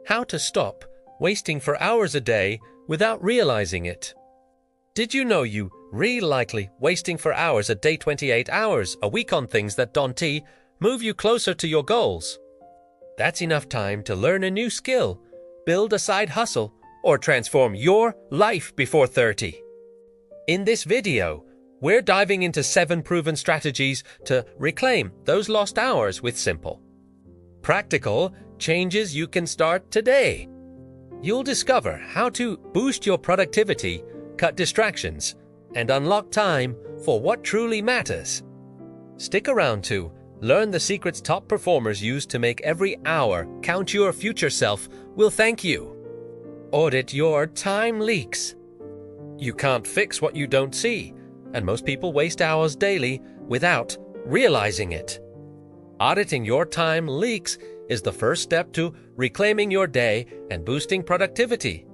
How to stop wasting for hours a day without realizing it. Did you know you really likely wasting for hours a day, 28 hours a week on things that don't move you closer to your goals? That's enough time to learn a new skill, build a side hustle, or transform your life before 30. In this video, we're diving into 7 proven strategies to reclaim those lost hours with simple, practical changes you can start today. You'll discover how to boost your productivity, cut distractions, and unlock time for what truly matters. Stick around to learn the secrets top performers use to make every hour count. Your future self will thank you. Audit your time leaks. You can't fix what you don't see, and most people waste hours daily without realizing it. Auditing your time leaks is the first step to reclaiming your day and boosting productivity.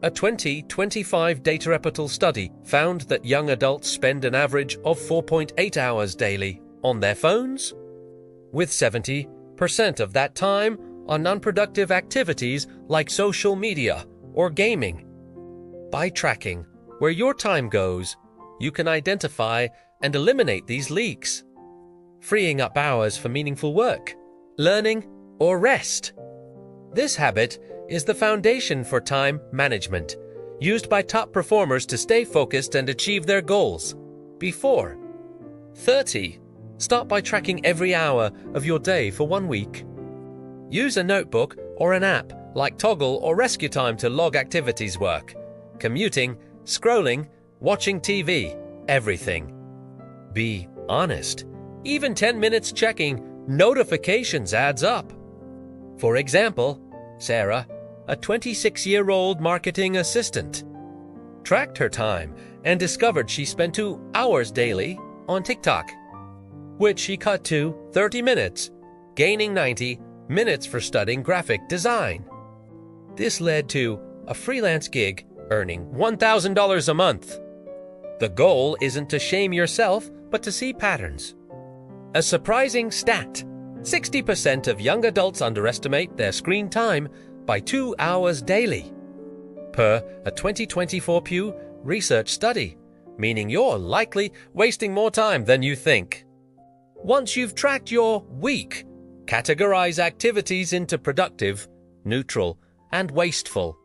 A 2025 Data Reputable study found that young adults spend an average of 4.8 hours daily on their phones, with 70% of that time on non-productive activities like social media or gaming. By tracking where your time goes, you can identify and eliminate these leaks, freeing up hours for meaningful work, learning, or rest. This habit is the foundation for time management, used by top performers to stay focused and achieve their goals before 30. Start by tracking every hour of your day for 1 week. Use a notebook or an app like Toggle or Rescue Time to log activities, work, commuting, scrolling, watching TV, everything. Be honest. Even 10 minutes checking notifications adds up. For example, Sarah, a 26-year-old marketing assistant, tracked her time and discovered she spent 2 hours daily on TikTok, which she cut to 30 minutes, gaining 90 minutes for studying graphic design. This led to a freelance gig earning $1,000 a month. The goal isn't to shame yourself, but to see patterns. A surprising stat: 60% of young adults underestimate their screen time by 2 hours daily, per a 2024 Pew Research study, meaning you're likely wasting more time than you think. Once you've tracked your week, categorize activities into productive, neutral, and wasteful.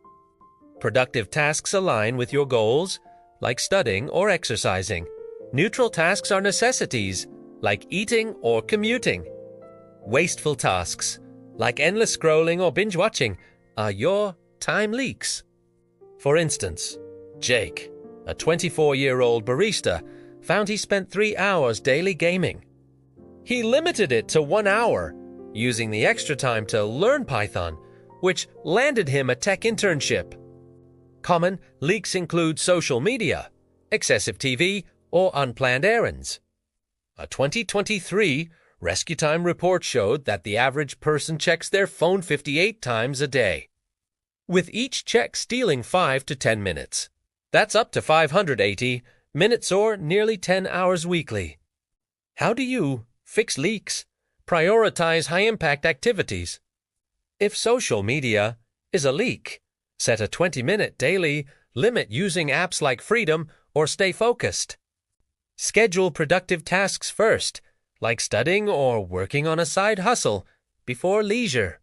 Productive tasks align with your goals, like studying or exercising. Neutral tasks are necessities, like eating or commuting. Wasteful tasks, like endless scrolling or binge-watching, are your time leaks. For instance, Jake, a 24-year-old barista, found he spent 3 hours daily gaming. He limited it to 1 hour, using the extra time to learn Python, which landed him a tech internship. Common leaks include social media, excessive TV, or unplanned errands. A 2023 Rescue Time report showed that the average person checks their phone 58 times a day, with each check stealing 5 to 10 minutes. That's up to 580 minutes or nearly 10 hours weekly. How do you fix leaks? Prioritize high-impact activities. If social media is a leak, set a 20-minute daily limit using apps like Freedom or Stay Focused. Schedule productive tasks first, like studying or working on a side hustle, before leisure.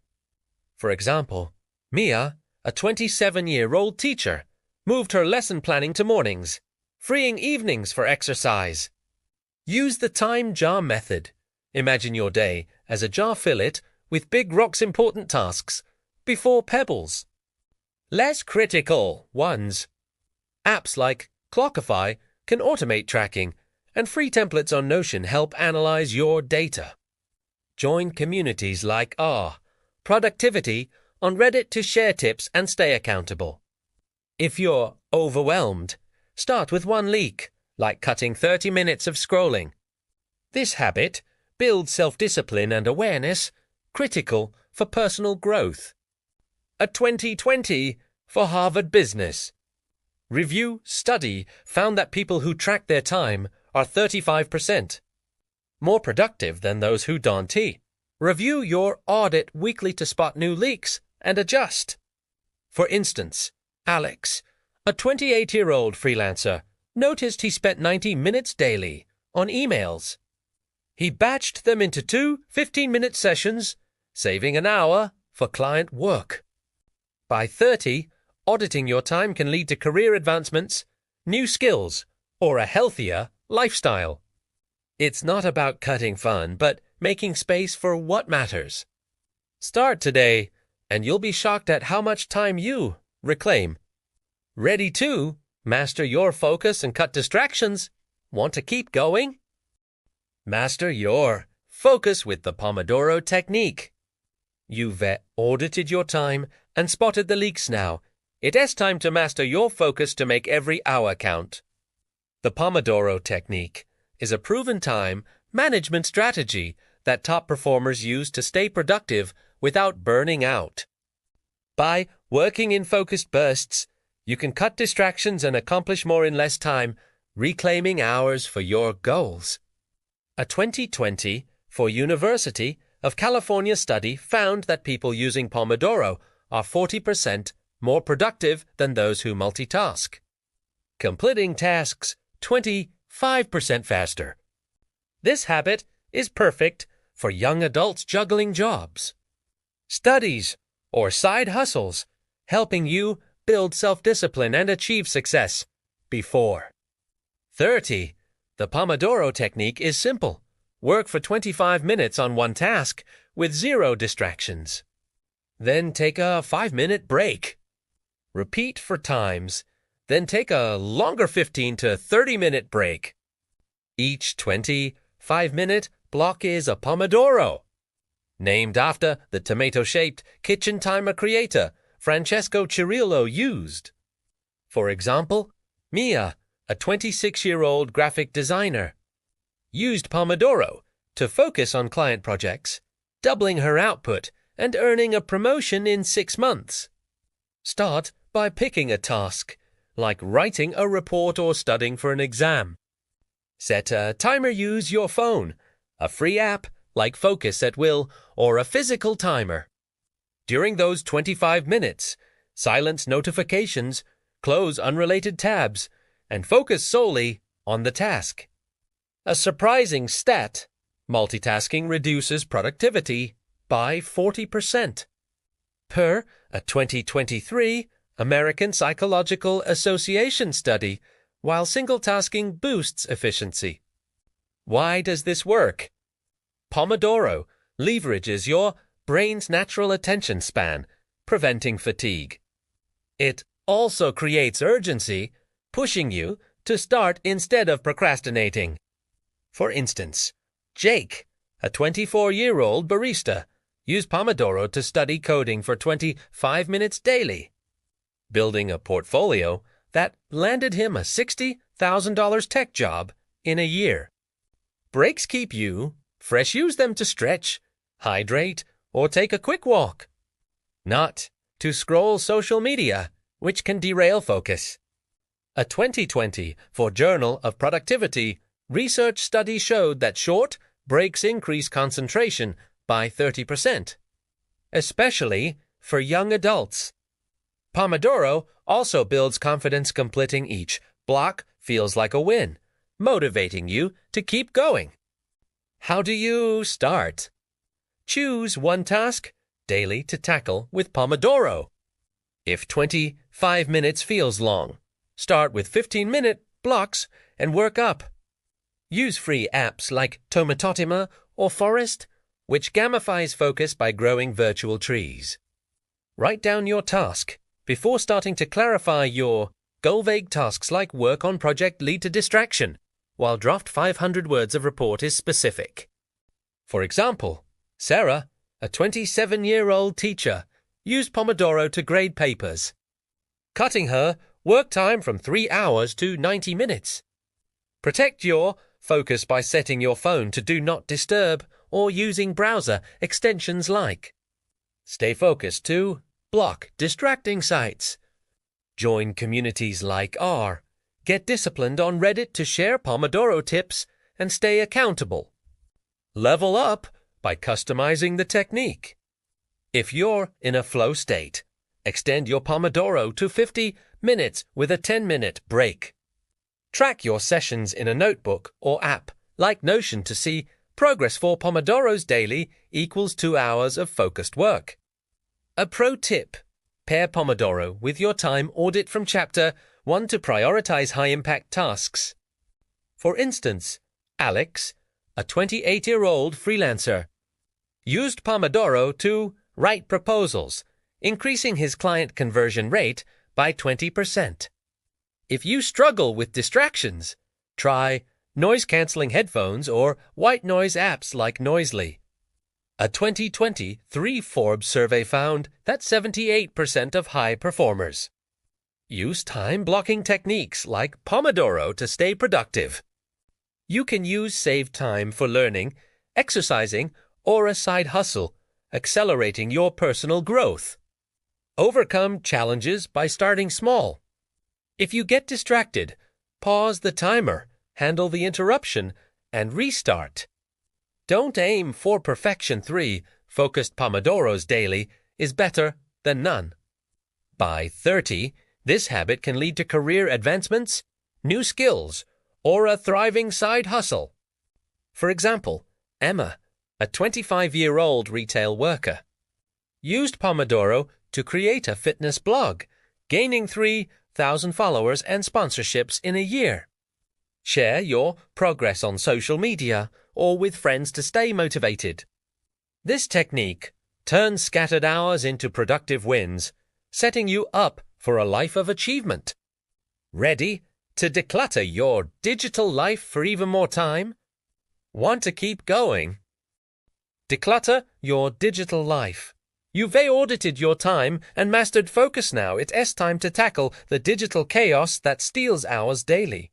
For example, Mia, a 27-year-old teacher, moved her lesson planning to mornings, freeing evenings for exercise. Use the time jar method. Imagine your day as a jar fillet with big rocks, important tasks, before pebbles. Less critical ones. Apps like Clockify can automate tracking, and free templates on Notion help analyze your data. Join communities like Productivity on Reddit to share tips and stay accountable. If you're overwhelmed, start with 1 leak, like cutting 30 minutes of scrolling. This habit builds self-discipline and awareness, critical for personal growth. A 2020 for Harvard Business Review study found that people who track their time are 35% more productive than those who don't. Review your audit weekly to spot new leaks and adjust. For instance, Alex, a 28-year-old freelancer, noticed he spent 90 minutes daily on emails. He batched them into 2 15-minute sessions, saving an hour for client work. By 30, auditing your time can lead to career advancements, new skills, or a healthier lifestyle. It's not about cutting fun, but making space for what matters. Start today, and you'll be shocked at how much time you reclaim. Ready to master your focus and cut distractions? Want to keep going? Master your focus with the Pomodoro technique. You've audited your time and spotted the leaks now. It is time to master your focus to make every hour count. The Pomodoro technique is a proven time management strategy that top performers use to stay productive without burning out. By working in focused bursts, you can cut distractions and accomplish more in less time, reclaiming hours for your goals. A 2020 for University of California study found that people using Pomodoro are 40% more productive than those who multitask, completing tasks 25% faster. This habit is perfect for young adults juggling jobs, studies, or side hustles, helping you build self-discipline and achieve success before 30. The Pomodoro technique is simple. Work for 25 minutes on one task with 0 distractions. Then take a 5-minute break. Repeat for times, then take a longer 15 to 30-minute break. Each 25-minute block is a Pomodoro, named after the tomato-shaped kitchen timer creator Francesco Cirillo used. For example, Mia, a 26-year-old graphic designer, used Pomodoro to focus on client projects, doubling her output and earning a promotion in 6 months. Start by picking a task, like writing a report or studying for an exam. Set a timer. Use your phone, a free app like Focus at Will, or a physical timer. During those 25 minutes, silence notifications, close unrelated tabs, and focus solely on the task. A surprising stat, multitasking reduces productivity by 40%. Per a 2023 American Psychological Association study, while single-tasking boosts efficiency. Why does this work? Pomodoro leverages your brain's natural attention span, preventing fatigue. It also creates urgency, pushing you to start instead of procrastinating. For instance, Jake, a 24-year-old barista, used Pomodoro to study coding for 25 minutes daily, building a portfolio that landed him a $60,000 tech job in a year. Breaks keep you fresh. Use them to stretch, hydrate, or take a quick walk, not to scroll social media, which can derail focus. A 2020 for Journal of Productivity research study showed that short breaks increase concentration by 30%, especially for young adults. Pomodoro also builds confidence. Completing each block feels like a win, motivating you to keep going. How do you start? Choose one task daily to tackle with Pomodoro. If 25 minutes feels long, start with 15-minute blocks and work up. Use free apps like Tomatotima or Forest, which gamifies focus by growing virtual trees. Write down your task before starting to clarify your goal. Vague tasks like work on project lead to distraction, while draft 500 words of report is specific. For example, Sarah, a 27-year-old teacher, used Pomodoro to grade papers, cutting her work time from 3 hours to 90 minutes. Protect your focus by setting your phone to Do Not Disturb or using browser extensions like Stay Focused to block distracting sites. Join communities like R. Get Disciplined on Reddit to share Pomodoro tips and stay accountable. Level up by customizing the technique. If you're in a flow state, extend your Pomodoro to 50 minutes with a 10-minute break. Track your sessions in a notebook or app like Notion to see progress for Pomodoro's daily equals 2 hours of focused work. A pro tip: pair Pomodoro with your time audit from Chapter 1 to prioritize high-impact tasks. For instance, Alex, a 28-year-old freelancer, used Pomodoro to write proposals, increasing his client conversion rate by 20%. If you struggle with distractions, try noise-canceling headphones or white noise apps like Noisely. A 2023 Forbes survey found that 78% of high performers use time-blocking techniques like Pomodoro to stay productive. You can use saved time for learning, exercising, or a side hustle, accelerating your personal growth. Overcome challenges by starting small. If you get distracted, pause the timer, handle the interruption, and restart. Don't aim for perfection. 3 focused Pomodoros daily is better than none. By 30, this habit can lead to career advancements, new skills, or a thriving side hustle. For example, Emma, a 25-year-old retail worker, used Pomodoro to create a fitness blog, gaining 3,000 followers and sponsorships in a year. Share your progress on social media or with friends to stay motivated. This technique turns scattered hours into productive wins, setting you up for a life of achievement. Ready to declutter your digital life for even more time? Want to keep going? Declutter your digital life. You've audited your time and mastered focus now. It's time to tackle the digital chaos that steals hours daily.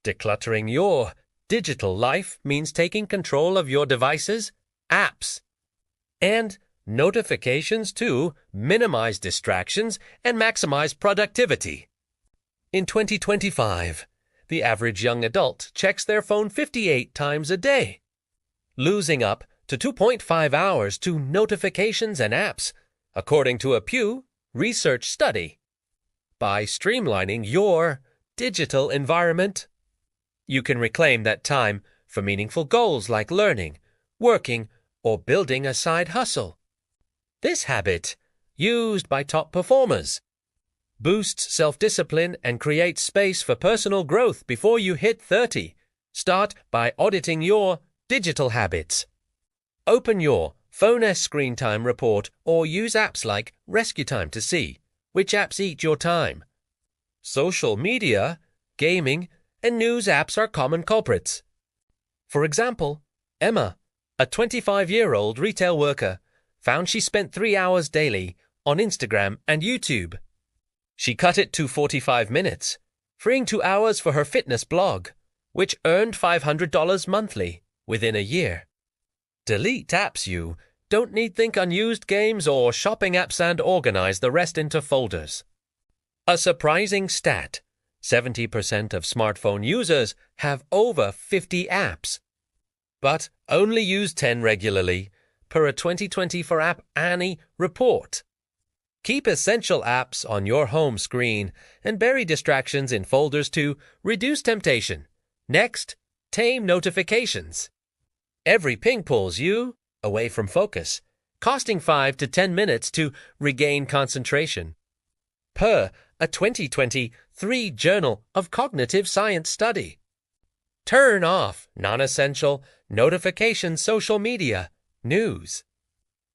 Decluttering your digital life means taking control of your devices, apps, and notifications to minimize distractions and maximize productivity. In 2025, the average young adult checks their phone 58 times a day, losing up to 2.5 hours to notifications and apps, according to a Pew Research study. By streamlining your digital environment, you can reclaim that time for meaningful goals like learning, working, or building a side hustle. This habit, used by top performers, boosts self-discipline and creates space for personal growth before you hit 30. Start by auditing your digital habits. Open your phone screen time report or use apps like Rescue Time to see which apps eat your time. Social media, gaming, and news apps are common culprits. For example, Emma, a 25-year-old retail worker, found she spent 3 hours daily on Instagram and YouTube. She cut it to 45 minutes, freeing 2 hours for her fitness blog, which earned $500 monthly within a year. Delete apps you don't need. Think unused games or shopping apps and organize the rest into folders. A surprising stat: 70% of smartphone users have over 50 apps, but only use 10 regularly, per a 2024 App Annie report. Keep essential apps on your home screen and bury distractions in folders to reduce temptation. Next, tame notifications. Every ping pulls you away from focus, costing 5 to 10 minutes to regain concentration. Per a 2023 Journal of Cognitive Science study. Turn off non-essential notifications, social media, news,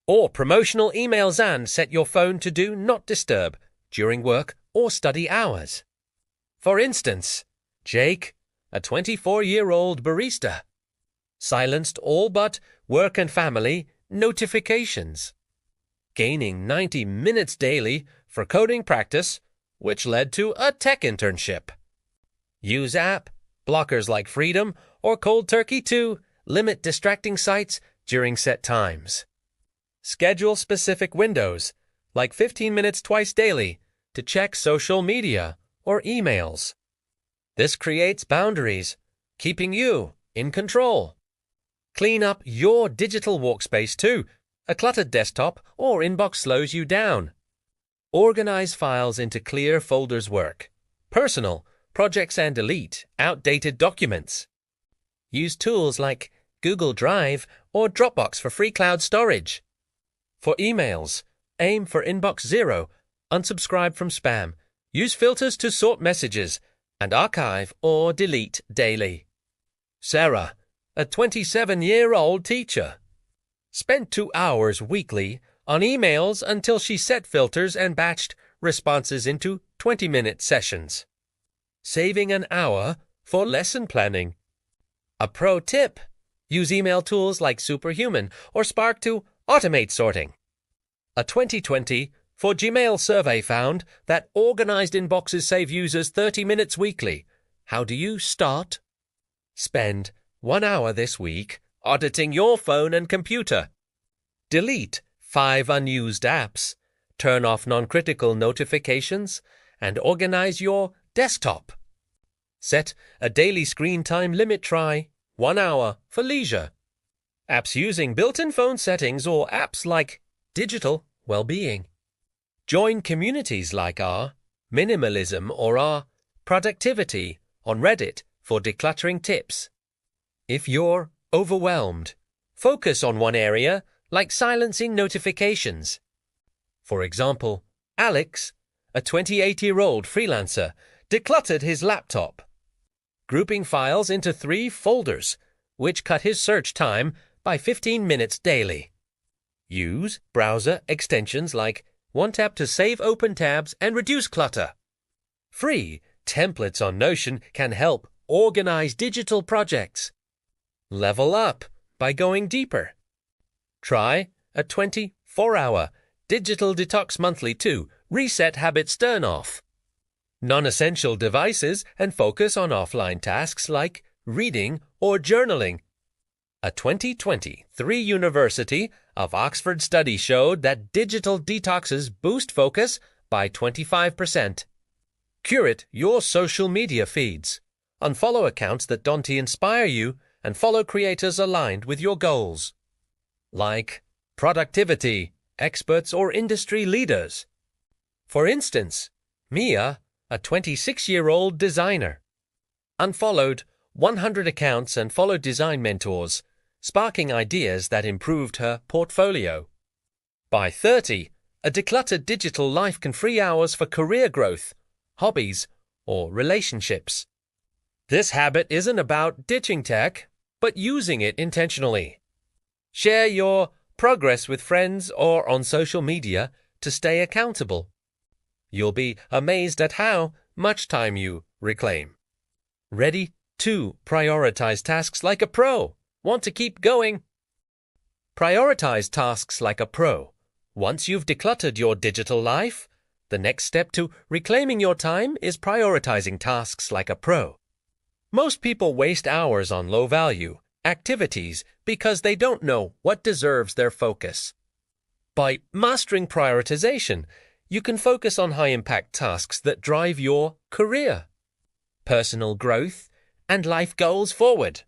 or promotional emails and set your phone to do not disturb during work or study hours. For instance, Jake, a 24-year-old barista, silenced all but work and family notifications, gaining 90 minutes daily for coding practice, which led to a tech internship. Use app blockers like Freedom or Cold Turkey to limit distracting sites during set times. Schedule specific windows, like 15 minutes twice daily, to check social media or emails. This creates boundaries, keeping you in control. Clean up your digital workspace too. A cluttered desktop or inbox slows you down. Organize files into clear folders work. Personal, projects and delete outdated documents. Use tools like Google Drive or Dropbox for free cloud storage. For emails, aim for inbox 0, unsubscribe from spam. Use filters to sort messages and archive or delete daily. Sarah, a 27-year-old teacher, spent 2 hours weekly on emails until she set filters and batched responses into 20-minute sessions, saving an hour for lesson planning. A pro tip: use email tools like Superhuman or Spark to automate sorting. A 2020 for Gmail survey found that organized inboxes save users 30 minutes weekly. How do you start? Spend 1 hour this week auditing your phone and computer. Delete 5 unused apps. Turn off non-critical notifications and organize your desktop. Set a daily screen time limit. Try 1 hour for leisure. Apps using built-in phone settings or apps like digital well-being. Join communities like our minimalism or our productivity on Reddit for decluttering tips. If you're overwhelmed, focus on one area like silencing notifications. For example, Alex, a 28-year-old freelancer, decluttered his laptop, grouping files into 3 folders, which cut his search time by 15 minutes daily. Use browser extensions like OneTap to save open tabs and reduce clutter. Free templates on Notion can help organize digital projects. Level up by going deeper. Try a 24-hour digital detox monthly to reset habits. Turn off non-essential devices and focus on offline tasks like reading or journaling. A 2023 University of Oxford study showed that digital detoxes boost focus by 25%. Curate your social media feeds. Unfollow accounts that don't inspire you and follow creators aligned with your goals, like productivity experts or industry leaders. For instance, Mia, a 26-year-old designer, unfollowed 100 accounts and followed design mentors, sparking ideas that improved her portfolio. By 30, a decluttered digital life can free hours for career growth, hobbies, or relationships. This habit isn't about ditching tech, but using it intentionally. Share your progress with friends or on social media to stay accountable. You'll be amazed at how much time you reclaim. Ready to prioritize tasks like a pro. Want to keep going? Prioritize tasks like a pro. Once you've decluttered your digital life, the next step to reclaiming your time is prioritizing tasks like a pro. Most people waste hours on low-value activities because they don't know what deserves their focus. By mastering prioritization, you can focus on high-impact tasks that drive your career, personal growth, and life goals forward.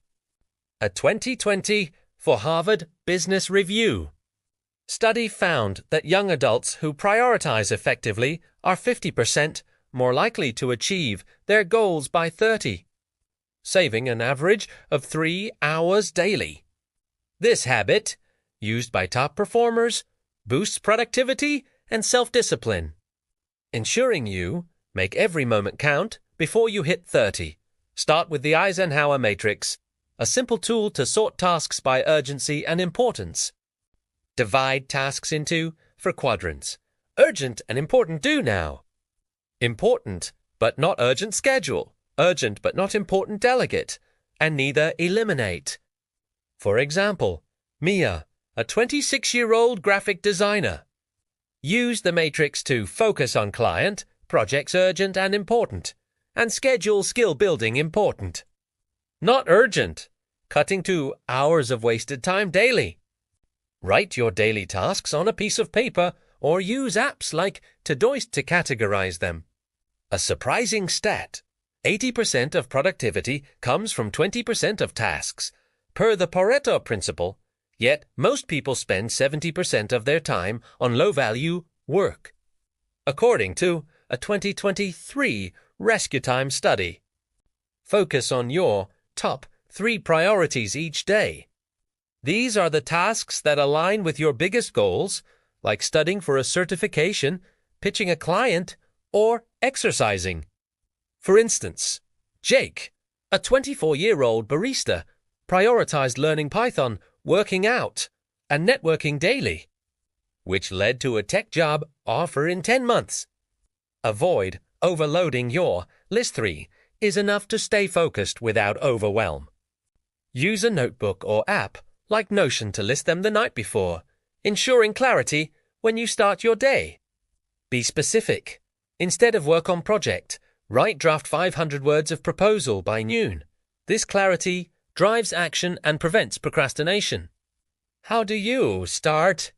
A 2020 for Harvard Business Review study found that young adults who prioritize effectively are 50% more likely to achieve their goals by 30, saving an average of 3 hours daily. This habit, used by top performers, boosts productivity and self-discipline, ensuring you make every moment count before you hit 30. Start with the Eisenhower Matrix, a simple tool to sort tasks by urgency and importance. Divide tasks into 4 quadrants. Urgent and important, do now. Important but not urgent, schedule. Urgent but not important, delegate. And neither eliminate. For example, Mia, a 26-year-old graphic designer, use the matrix to focus on client, projects urgent and important, and schedule skill building important. Not urgent, cutting to hours of wasted time daily. Write your daily tasks on a piece of paper or use apps like Todoist to categorize them. A surprising stat: 80% of productivity comes from 20% of tasks. Per the Pareto principle, Yet, most people spend 70% of their time on low-value work, according to a 2023 Rescue Time study. Focus on your top 3 priorities each day. These are the tasks that align with your biggest goals, like studying for a certification, pitching a client, or exercising. For instance, Jake, a 24-year-old barista, prioritized learning Python, working out, and networking daily, which led to a tech job offer in 10 months. Avoid overloading your list 3 is enough to stay focused without overwhelm. Use a notebook or app like Notion to list them the night before, ensuring clarity when you start your day. Be specific. Instead of work on project, write draft 500 words of proposal by noon. This clarity drives action and prevents procrastination. How do you start?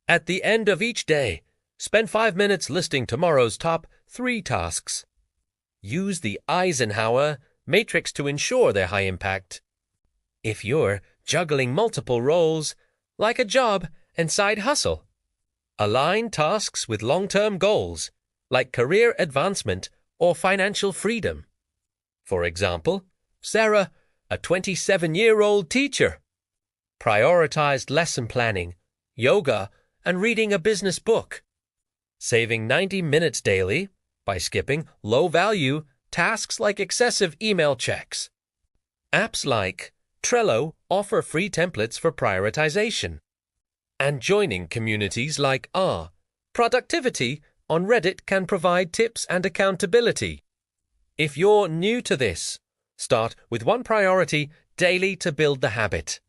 At the end of each day, spend 5 minutes listing tomorrow's top 3 tasks. Use the Eisenhower matrix to ensure their high impact. If you're juggling multiple roles, like a job and side hustle, align tasks with long-term goals, like career advancement or financial freedom. For example, Sarah, a 27-year-old teacher, prioritized lesson planning, yoga, and reading a business book, saving 90 minutes daily by skipping low-value tasks like excessive email checks. Apps like Trello offer free templates for prioritization, and joining communities like Productivity on Reddit can provide tips and accountability. If you're new to this, start with 1 priority daily to build the habit.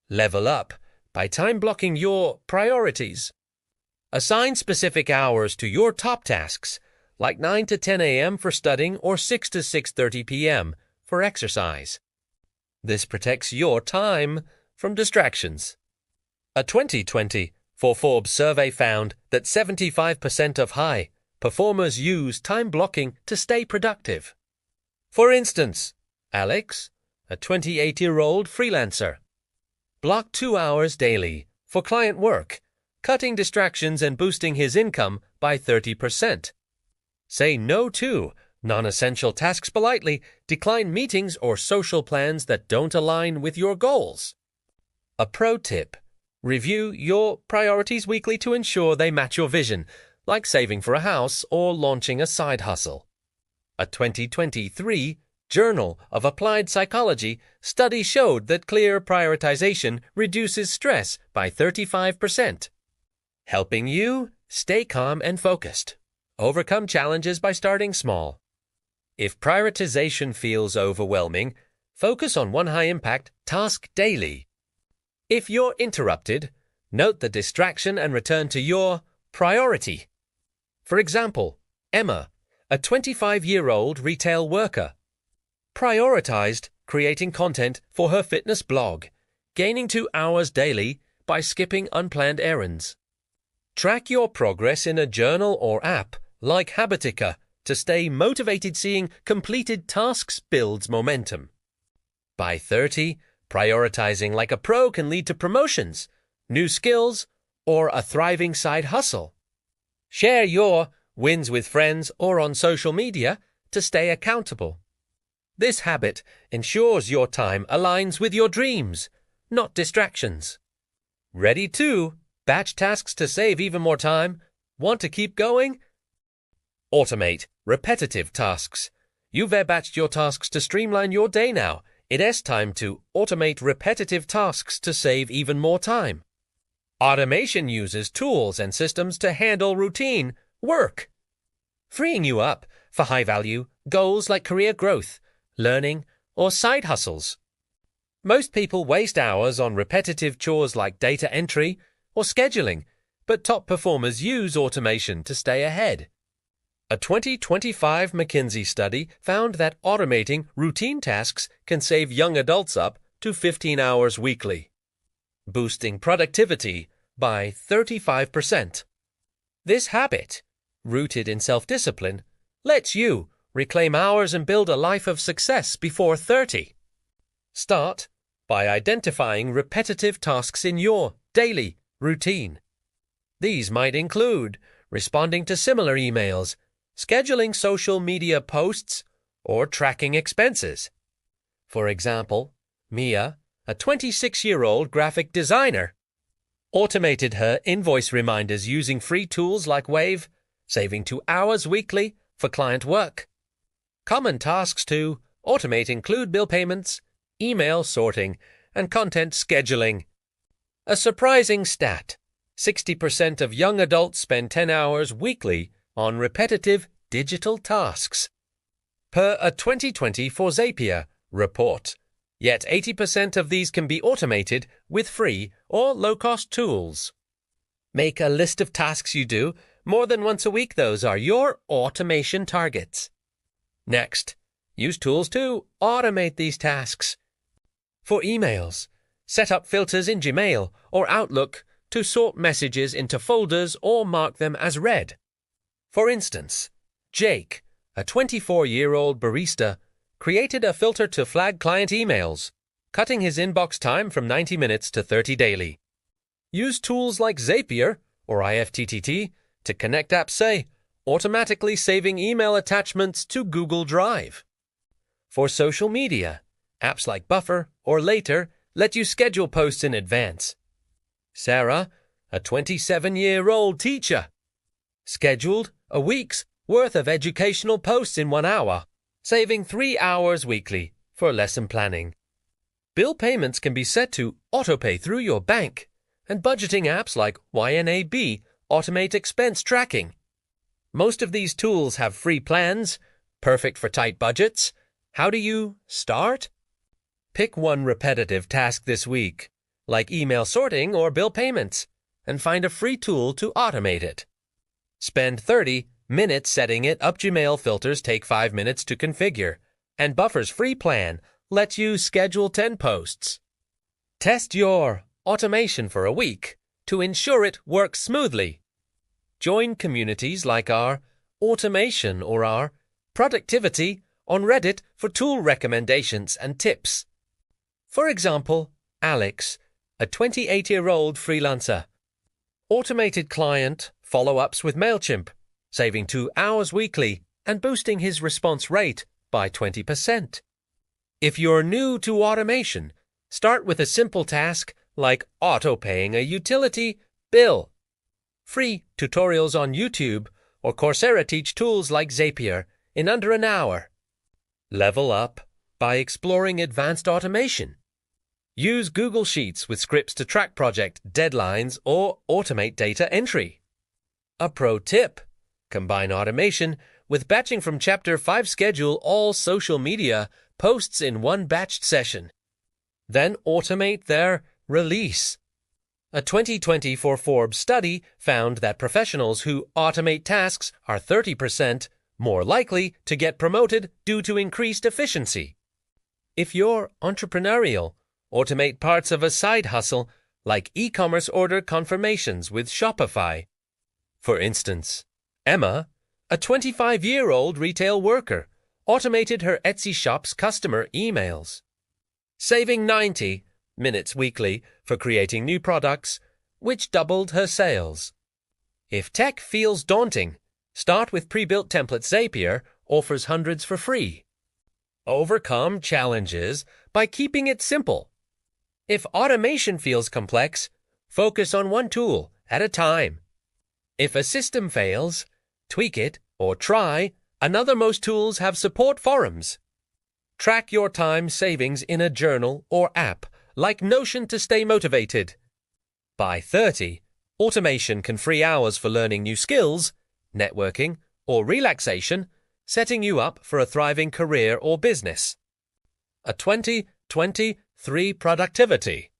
Level up by time blocking your priorities. Assign specific hours to your top tasks, like 9 to 10 a.m. for studying or 6 to 6:30 p.m. for exercise. This protects your time from distractions. A 2024 Forbes survey found that 75% of high performers use time blocking to stay productive. For instance, Alex, a 28-year-old freelancer, blocked 2 hours daily for client work, cutting distractions and boosting his income by 30%. Say no to non-essential tasks politely, decline meetings or social plans that don't align with your goals. A pro tip: review your priorities weekly to ensure they match your vision, like saving for a house or launching a side hustle. A 2023 Journal of Applied Psychology study showed that clear prioritization reduces stress by 35%, helping you stay calm and focused. Overcome challenges by starting small. If prioritization feels overwhelming, focus on 1 high-impact task daily. If you're interrupted, note the distraction and return to your priority. For example, Emma, a 25-year-old retail worker, prioritized creating content for her fitness blog, gaining 2 hours daily by skipping unplanned errands. Track your progress in a journal or app like Habitica to stay motivated. Seeing completed tasks builds momentum. By 30, prioritizing like a pro can lead to promotions, new skills, or a thriving side hustle. Share your wins with friends or on social media to stay accountable. This habit ensures your time aligns with your dreams, not distractions. Ready to batch tasks to save even more time? Want to keep going? Automate repetitive tasks. You've batched your tasks to streamline your day now. It's time to automate repetitive tasks to save even more time. Automation uses tools and systems to handle routine work, freeing you up for high-value goals like career growth, learning, or side hustles. Most people waste hours on repetitive chores like data entry or scheduling, but top performers use automation to stay ahead. A 2025 McKinsey study found that automating routine tasks can save young adults up to 15 hours weekly, boosting productivity by 35%. This habit, rooted in self-discipline, lets you reclaim hours and build a life of success before 30. Start by identifying repetitive tasks in your daily routine. These might include responding to similar emails, scheduling social media posts, or tracking expenses. For example, Mia, a 26-year-old graphic designer, automated her invoice reminders using free tools like Wave, saving 2 hours weekly for client work. Common tasks to automate include bill payments, email sorting, and content scheduling. A surprising stat: 60% of young adults spend 10 hours weekly on repetitive digital tasks, per a 2020 Zapier report. Yet 80% of these can be automated with free or low-cost tools. Make a list of tasks you do more than once a week. Those are your automation targets. Next, use tools to automate these tasks. For emails, set up filters in Gmail or Outlook to sort messages into folders or mark them as read. For instance, Jake, a 24-year-old barista, created a filter to flag client emails, cutting his inbox time from 90 minutes to 30 daily. Use tools like Zapier or IFTTT to connect apps, say, automatically saving email attachments to Google Drive. For social media, apps like Buffer or Later let you schedule posts in advance. Sarah, a 27-year-old teacher, scheduled a week's worth of educational posts in 1 hour, saving 3 hours weekly for lesson planning. Bill payments can be set to autopay through your bank, and budgeting apps like YNAB automate expense tracking. Most of these tools have free plans, perfect for tight budgets. How do you start? Pick one repetitive task this week, like email sorting or bill payments, and find a free tool to automate it. Spend 30 minutes setting it up. Gmail filters take 5 minutes to configure, and Buffer's free plan lets you schedule 10 posts. Test your automation for a week to ensure it works smoothly. Join communities like our automation or our productivity on Reddit for tool recommendations and tips. For example, Alex, a 28-year-old freelancer, automated client follow-ups with MailChimp, saving 2 hours weekly and boosting his response rate by 20%. If you're new to automation, start with a simple task like auto-paying a utility bill. Free tutorials on YouTube or Coursera teach tools like Zapier in under an hour. Level up by exploring advanced automation. Use Google Sheets with scripts to track project deadlines or automate data entry. A pro tip: combine automation with batching from Chapter 5. Schedule all social media posts in one batched session. Then automate their release. A 2024 Forbes study found that professionals who automate tasks are 30% more likely to get promoted due to increased efficiency. If you're entrepreneurial, automate parts of a side hustle like e-commerce order confirmations with Shopify. For instance, Emma, a 25-year-old retail worker, automated her Etsy shop's customer emails, saving 90 minutes weekly for creating new products, which doubled her sales. If tech feels daunting, start with pre-built templates. Zapier offers hundreds for free. Overcome challenges by keeping it simple. If automation feels complex, focus on one tool at a time. If a system fails, tweak it or try another. Most tools have support forums. Track your time savings in a journal or app like Notion to stay motivated. By 30, automation can free hours for learning new skills, networking, or relaxation, setting you up for a thriving career or business. A 2023 productivity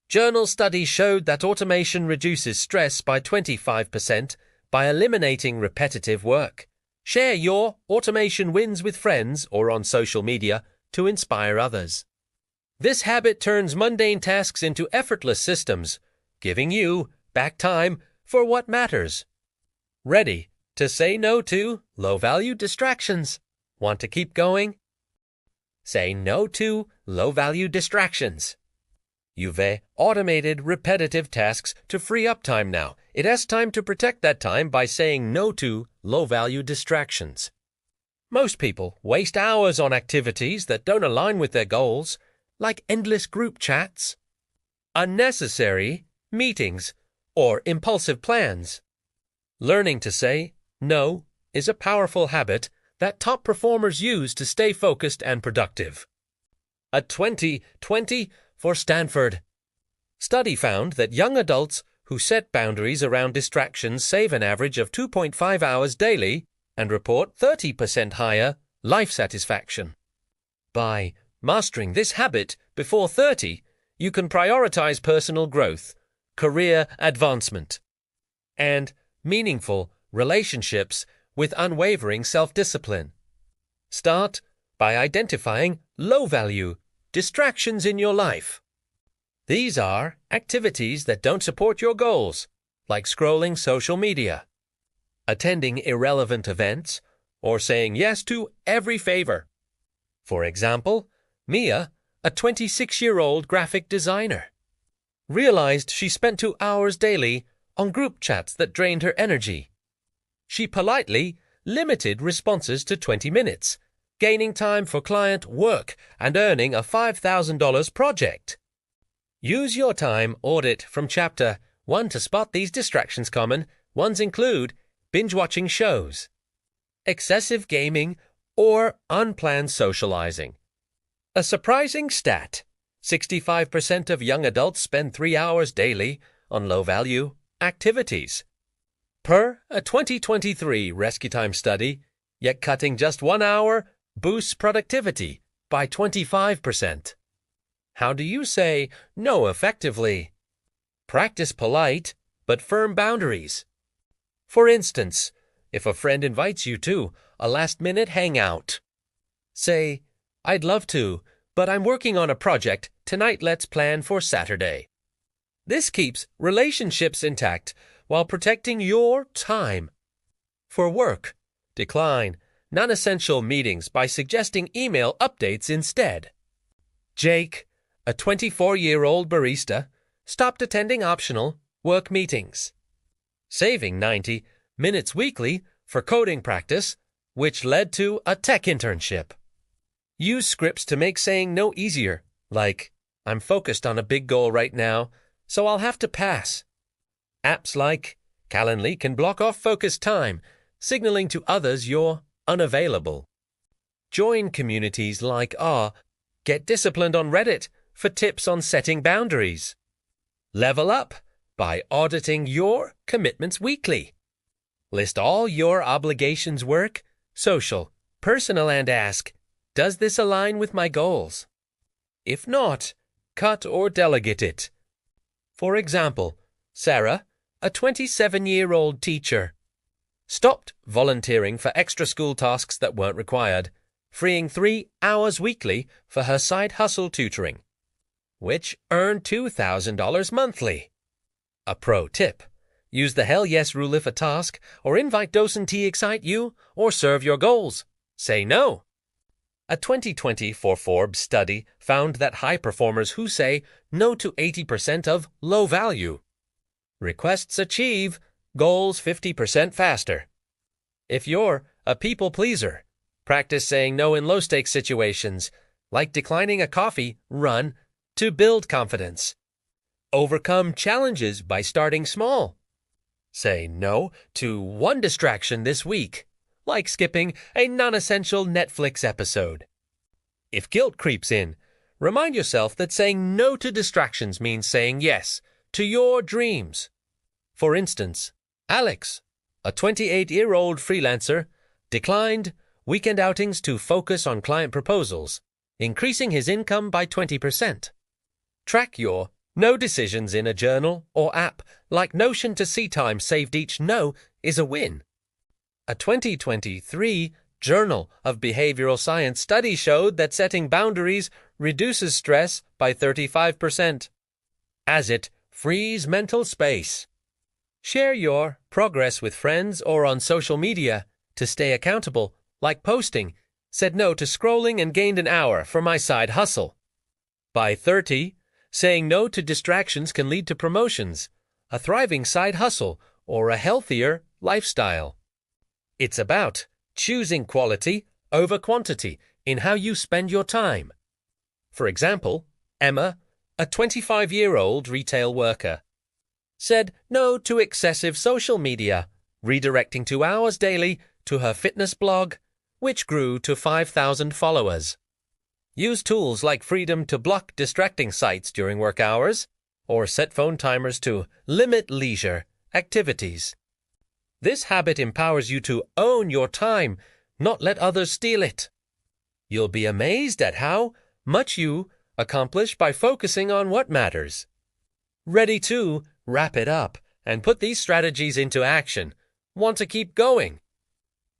journal study showed that automation reduces stress by 25% by eliminating repetitive work. Share your automation wins with friends or on social media to inspire others. This habit turns mundane tasks into effortless systems, giving you back time for what matters. Ready to say no to low-value distractions. Want to keep going? Say no to low-value distractions. You've automated repetitive tasks to free up time now. It has time to protect that time by saying no to low-value distractions. Most people waste hours on activities that don't align with their goals, like endless group chats, unnecessary meetings, or impulsive plans. Learning to say no is a powerful habit that top performers use to stay focused and productive. A 2020 for Stanford. Study found that young adults who set boundaries around distractions save an average of 2.5 hours daily and report 30% higher life satisfaction. By mastering this habit before 30, you can prioritize personal growth, career advancement, and meaningful relationships with unwavering self-discipline. Start by identifying low-value distractions in your life. These are activities that don't support your goals, like scrolling social media, attending irrelevant events, or saying yes to every favor. For example, Mia, a 26-year-old graphic designer, realized she spent 2 hours daily on group chats that drained her energy. She politely limited responses to 20 minutes, gaining time for client work and earning a $5,000 project. Use your time audit from Chapter 1 to spot these distractions. Common ones include binge-watching shows, excessive gaming, or unplanned socializing. A surprising stat: 65% of young adults spend 3 hours daily on low-value activities. Per a 2023 Rescue Time study, yet cutting just 1 hour boosts productivity by 25%. How do you say no effectively? Practice polite but firm boundaries. For instance, if a friend invites you to a last-minute hangout, say, "I'd love to, but I'm working on a project. Tonight let's plan for Saturday." This keeps relationships intact while protecting your time. For work, decline non-essential meetings by suggesting email updates instead. Jake, a 24-year-old barista, stopped attending optional work meetings, saving 90 minutes weekly for coding practice, which led to a tech internship. Use scripts to make saying no easier, like, "I'm focused on a big goal right now, so I'll have to pass." Apps like Calendly can block off focused time, signaling to others you're unavailable. Join communities like Get Disciplined on Reddit for tips on setting boundaries. Level up by auditing your commitments weekly. List all your obligations: work, social, personal, and ask, "Does this align with my goals?" If not, cut or delegate it. For example, Sarah, a 27-year-old teacher, stopped volunteering for extra school tasks that weren't required, freeing 3 hours weekly for her side hustle tutoring, which earned $2,000 monthly. A pro tip: use the hell yes rule if a task or invite docent excite you or serve your goals. Say no. A 2024 Forbes study found that high performers who say no to 80% of low-value requests achieve goals 50% faster. If you're a people pleaser, practice saying no in low-stakes situations, like declining a coffee run, to build confidence. Overcome challenges by starting small. Say no to one distraction this week, like skipping a non-essential Netflix episode. If guilt creeps in, remind yourself that saying no to distractions means saying yes to your dreams. For instance, Alex, a 28-year-old freelancer, declined weekend outings to focus on client proposals, increasing his income by 20%. Track your no decisions in a journal or app like Notion to see time saved. Each no is a win. A 2023 Journal of Behavioral Science study showed that setting boundaries reduces stress by 35%, as it frees mental space. Share your progress with friends or on social media to stay accountable, like posting, "Said no to scrolling and gained an hour for my side hustle." By 30, Saying no to distractions can lead to promotions, a thriving side hustle, or a healthier lifestyle. It's about choosing quality over quantity in how you spend your time. For example, Emma, a 25-year-old retail worker, said no to excessive social media, redirecting 2 hours daily to her fitness blog, which grew to 5,000 followers. Use tools like Freedom to block distracting sites during work hours, or set phone timers to limit leisure activities. This habit empowers you to own your time, not let others steal it. You'll be amazed at how much you accomplish by focusing on what matters. Ready to wrap it up and put these strategies into action? Want to keep going?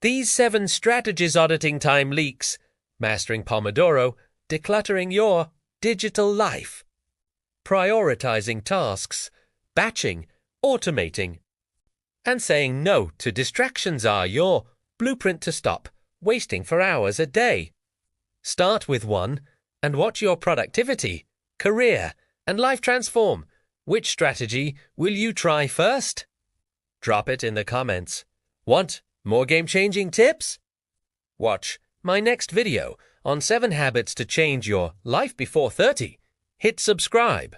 These 7 strategies: auditing time leaks, mastering Pomodoro, decluttering your digital life, prioritizing tasks, batching, automating, and saying no to distractions are your blueprint to stop wasting for hours a day. Start with one and watch your productivity, career, and life transform. Which strategy will you try first? Drop it in the comments. Want more game-changing tips? Watch my next video on 7 habits to change your life before 30. Hit subscribe,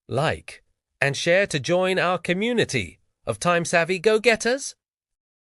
like, and share to join our community of time-savvy go-getters.